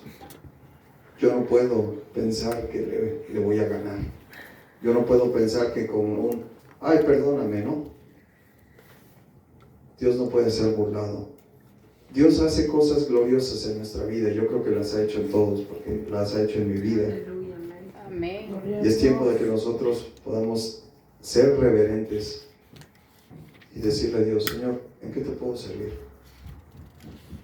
Yo no puedo pensar que le voy a ganar. Yo no puedo pensar que con un ay, perdóname, ¿no? Dios no puede ser burlado». Dios hace cosas gloriosas en nuestra vida. Yo creo que las ha hecho en todos, porque las ha hecho en mi vida. Amén. Y es tiempo de que nosotros podamos ser reverentes y decirle a Dios: «Señor, ¿en qué te puedo servir?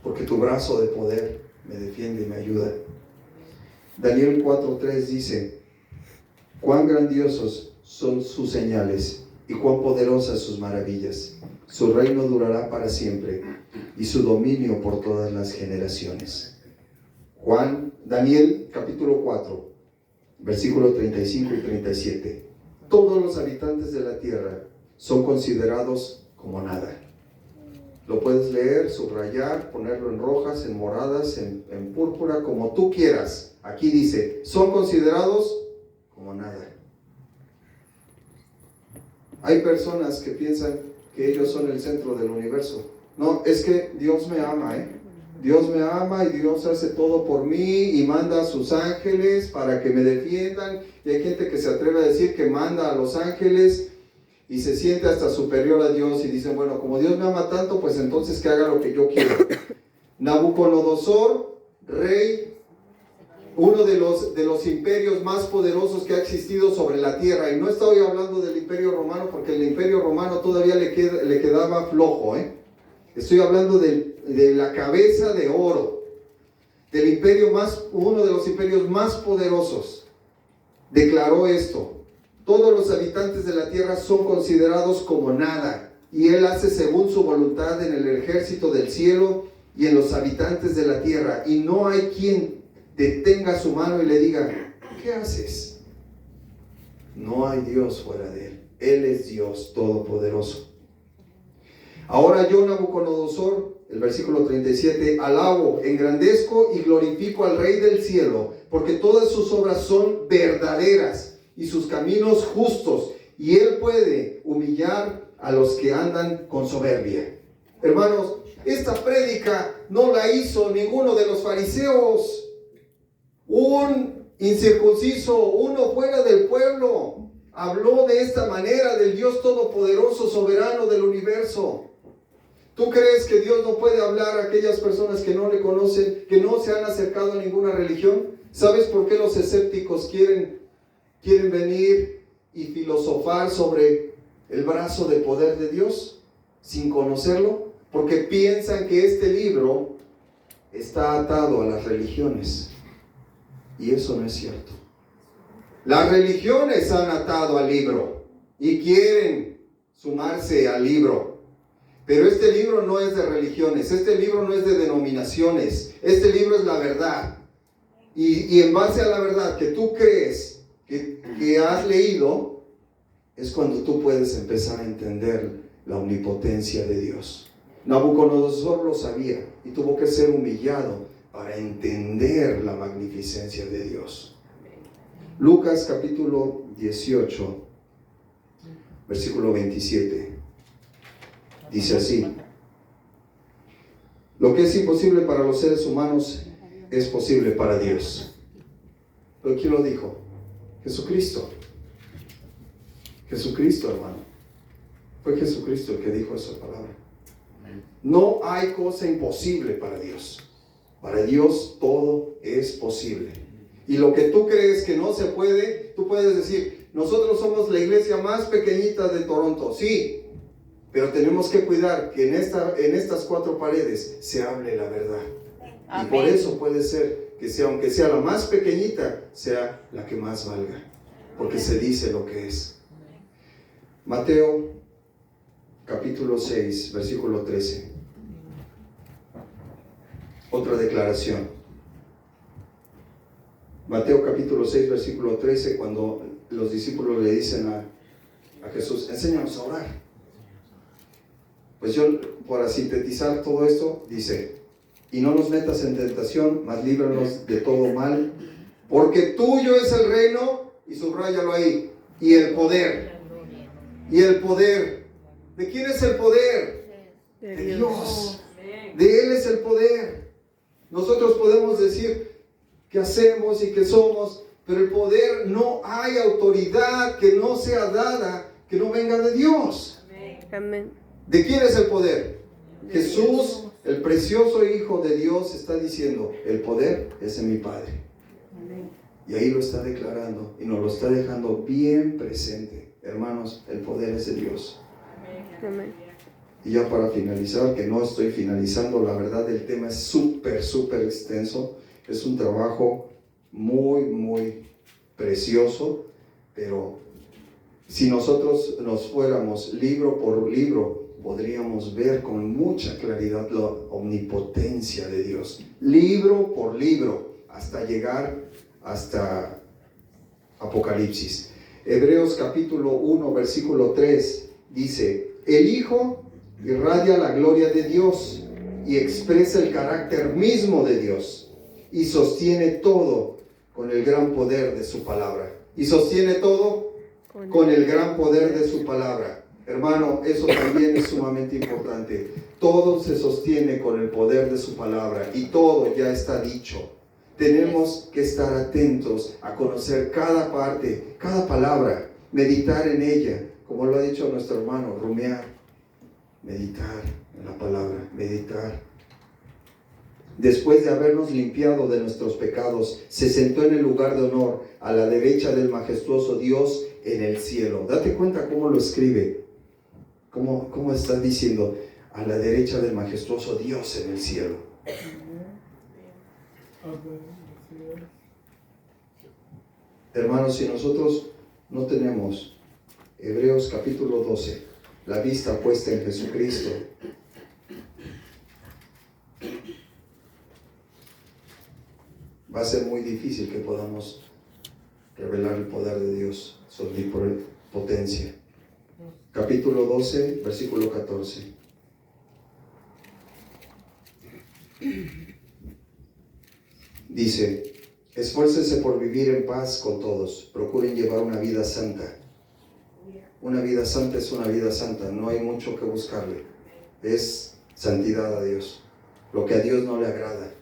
Porque tu brazo de poder me defiende y me ayuda». Daniel 4:3 dice: «Cuán grandiosos son sus señales y cuán poderosas sus maravillas. Su reino durará para siempre y su dominio por todas las generaciones». Daniel capítulo 4, versículos 35 y 37. Todos los habitantes de la tierra son considerados como nada. Lo puedes leer, subrayar, ponerlo en rojas, en moradas, en púrpura, como tú quieras. Aquí dice: son considerados como nada. Hay personas que piensan que ellos son el centro del universo. No, es que Dios me ama, Dios me ama y Dios hace todo por mí y manda a sus ángeles para que me defiendan. Y hay gente que se atreve a decir que manda a los ángeles y se siente hasta superior a Dios y dicen: bueno, como Dios me ama tanto, pues entonces que haga lo que yo quiero. Nabucodonosor, rey, uno de los imperios más poderosos que ha existido sobre la tierra, y no estoy hablando del imperio romano, porque el imperio romano todavía le quedaba flojo, Estoy hablando de la cabeza de oro, del imperio uno de los imperios más poderosos. Declaró esto: todos los habitantes de la tierra son considerados como nada, y él hace según su voluntad en el ejército del cielo y en los habitantes de la tierra, y no hay quien detenga su mano y le diga: ¿qué haces? No hay Dios fuera de él. Él es Dios todopoderoso. Ahora yo, Nabucodonosor, el versículo 37, alabo, engrandezco y glorifico al Rey del cielo, porque todas sus obras son verdaderas y sus caminos justos, y él puede humillar a los que andan con soberbia. Hermanos, esta prédica no la hizo ninguno de los fariseos, un incircunciso, uno fuera del pueblo. habló de esta manera del Dios todopoderoso, soberano del universo. ¿Tú crees que Dios no puede hablar a aquellas personas que no le conocen, que no se han acercado a ninguna religión? ¿Sabes por qué los escépticos quieren venir y filosofar sobre el brazo de poder de Dios sin conocerlo? Porque piensan que este libro está atado a las religiones. Y eso no es cierto. Las religiones han atado al libro y quieren sumarse al libro. Pero este libro no es de religiones, este libro no es de denominaciones, este libro es la verdad. Y en base a la verdad que tú crees que has leído, es cuando tú puedes empezar a entender la omnipotencia de Dios. Nabucodonosor lo sabía y tuvo que ser humillado para entender la magnificencia de Dios. Lucas capítulo 18, versículo 27. Dice así: lo que es imposible para los seres humanos es posible para Dios. ¿Pero quién lo dijo? Jesucristo. Jesucristo, hermano. Fue Jesucristo el que dijo esa palabra. No hay cosa imposible para Dios. Para Dios todo es posible. Y lo que tú crees que no se puede, tú puedes decir: nosotros somos la iglesia más pequeñita de Toronto. Sí, pero tenemos que cuidar que en estas 4 paredes se hable la verdad. Amén. Y por eso puede ser que aunque sea la más pequeñita, sea la que más valga. Porque se dice lo que es. Mateo capítulo 6, versículo 13. Otra declaración. Mateo capítulo 6, versículo 13, cuando los discípulos le dicen a Jesús: enséñanos a orar. Pues yo, para sintetizar todo esto, dice: y no nos metas en tentación, mas líbranos de todo mal, porque tuyo es el reino, y subráyalo ahí, y el poder. Y el poder. ¿De quién es el poder? De Dios. De Él es el poder. Nosotros podemos decir qué hacemos y qué somos, pero el poder, no hay autoridad que no sea dada, que no venga de Dios. Amén. ¿De quién es el poder? Jesús, el precioso Hijo de Dios, está diciendo: el poder es en mi Padre. Y ahí lo está declarando y nos lo está dejando bien presente. Hermanos, el poder es de Dios. Amén. Y ya para finalizar, que no estoy finalizando, la verdad el tema es súper extenso. Es un trabajo muy precioso, pero si nosotros nos fuéramos libro por libro, podríamos ver con mucha claridad la omnipotencia de Dios. Libro por libro, hasta llegar hasta Apocalipsis. Hebreos capítulo 1, versículo 3 dice: el Hijo irradia la gloria de Dios y expresa el carácter mismo de Dios, y sostiene todo con el gran poder de su palabra. Y sostiene todo con el gran poder de su palabra. Hermano, eso también es sumamente importante. Todo se sostiene con el poder de su palabra y todo ya está dicho. Tenemos que estar atentos a conocer cada parte, cada palabra, meditar en ella, como lo ha dicho nuestro hermano, rumiar, meditar en la palabra, meditar. Después de habernos limpiado de nuestros pecados, se sentó en el lugar de honor a la derecha del majestuoso Dios en el cielo. Date cuenta cómo lo escribe. ¿Cómo está diciendo? A la derecha del majestuoso Dios en el cielo. Hermanos, si nosotros no tenemos Hebreos capítulo 12, la vista puesta en Jesucristo, va a ser muy difícil que podamos revelar el poder de Dios, su omnipotencia. Capítulo 12, versículo 14. Dice: esfuércense por vivir en paz con todos, procuren llevar una vida santa. Una vida santa es una vida santa, no hay mucho que buscarle. Es santidad a Dios, lo que a Dios no le agrada.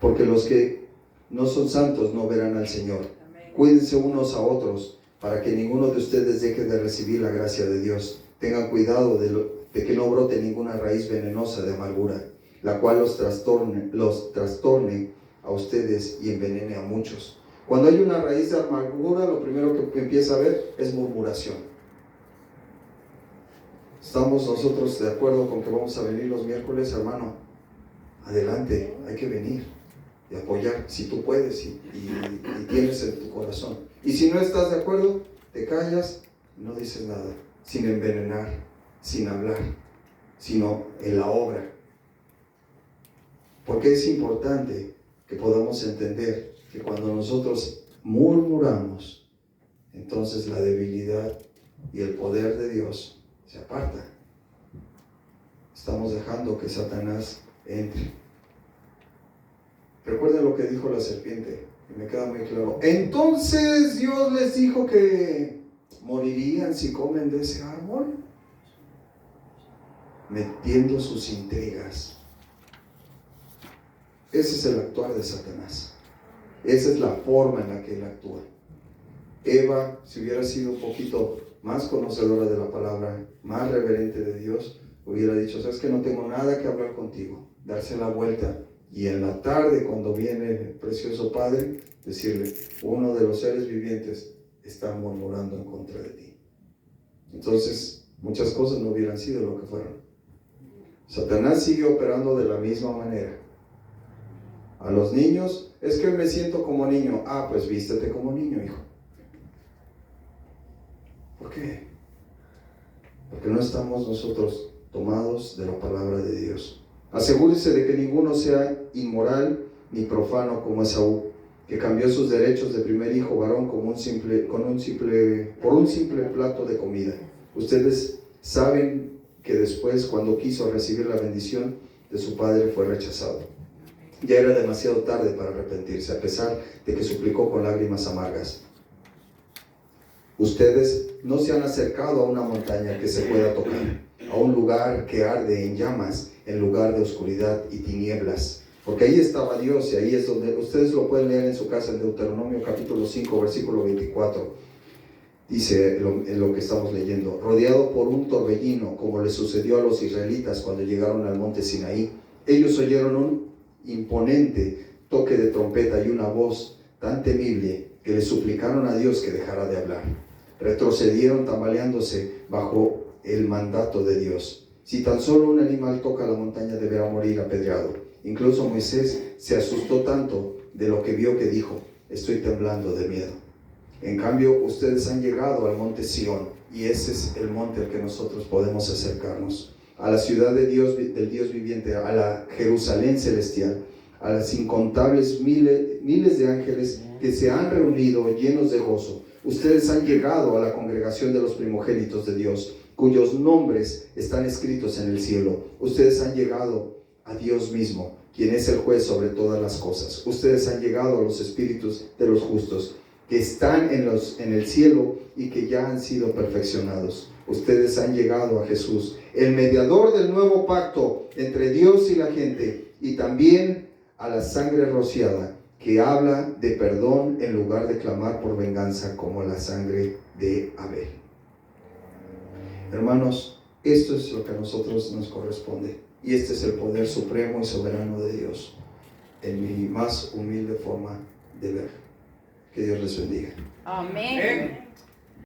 Porque los que no son santos no verán al Señor. Cuídense unos a otros, para que ninguno de ustedes deje de recibir la gracia de Dios. Tengan cuidado de que no brote ninguna raíz venenosa de amargura, la cual los trastorne a ustedes y envenene a muchos. Cuando hay una raíz de amargura, lo primero que empieza a ver es murmuración. ¿Estamos nosotros de acuerdo con que vamos a venir los miércoles, hermano? Adelante, hay que venir y apoyar, si tú puedes y tienes en tu corazón. Y si no estás de acuerdo, te callas y no dices nada, sin envenenar, sin hablar, sino en la obra. Porque es importante que podamos entender que cuando nosotros murmuramos, entonces la debilidad y el poder de Dios se aparta. Estamos dejando que Satanás entre. Recuerden lo que dijo la serpiente, y me queda muy claro. Entonces Dios les dijo que morirían si comen de ese árbol, metiendo sus intrigas. Ese es el actuar de Satanás. Esa es la forma en la que él actúa. Eva, si hubiera sido un poquito más conocedora de la palabra, más reverente de Dios, hubiera dicho, sabes que no tengo nada que hablar contigo, darse la vuelta, y en la tarde, cuando viene el precioso Padre, decirle, uno de los seres vivientes está murmurando en contra de ti. Entonces, muchas cosas no hubieran sido lo que fueron. Satanás sigue operando de la misma manera. A los niños, es que me siento como niño. Ah, pues vístete como niño, hijo. ¿Por qué? Porque no estamos nosotros tomados de la palabra de Dios. Asegúrese de que ninguno sea inmoral ni profano como Esaú, que cambió sus derechos de primer hijo varón por un simple plato de comida. Ustedes saben que después, cuando quiso recibir la bendición de su padre, fue rechazado. Ya era demasiado tarde para arrepentirse, a pesar de que suplicó con lágrimas amargas. Ustedes no se han acercado a una montaña que se pueda tocar, a un lugar que arde en llamas, en lugar de oscuridad y tinieblas. Porque ahí estaba Dios, y ahí es donde ustedes lo pueden leer en su casa, en Deuteronomio capítulo 5, versículo 24. Dice en lo que estamos leyendo, rodeado por un torbellino, como le sucedió a los israelitas cuando llegaron al monte Sinaí. Ellos oyeron un imponente toque de trompeta y una voz tan temible que le suplicaron a Dios que dejara de hablar. Retrocedieron tambaleándose bajo el mandato de Dios. Si tan solo un animal toca la montaña, deberá morir apedreado. Incluso Moisés se asustó tanto de lo que vio que dijo, estoy temblando de miedo. En cambio, ustedes han llegado al monte Sión, y ese es el monte al que nosotros podemos acercarnos, a la ciudad de Dios, del Dios viviente, a la Jerusalén celestial, a las incontables miles de ángeles que se han reunido llenos de gozo. Ustedes han llegado a la congregación de los primogénitos de Dios, cuyos nombres están escritos en el cielo. Ustedes han llegado a Dios mismo, quien es el juez sobre todas las cosas. Ustedes han llegado a los espíritus de los justos, que están en el cielo y que ya han sido perfeccionados. Ustedes han llegado a Jesús, el mediador del nuevo pacto entre Dios y la gente, y también a la sangre rociada, que habla de perdón en lugar de clamar por venganza como la sangre de Abel. Hermanos, esto es lo que a nosotros nos corresponde, y este es el poder supremo y soberano de Dios, en mi más humilde forma de ver. Que Dios les bendiga. Amén.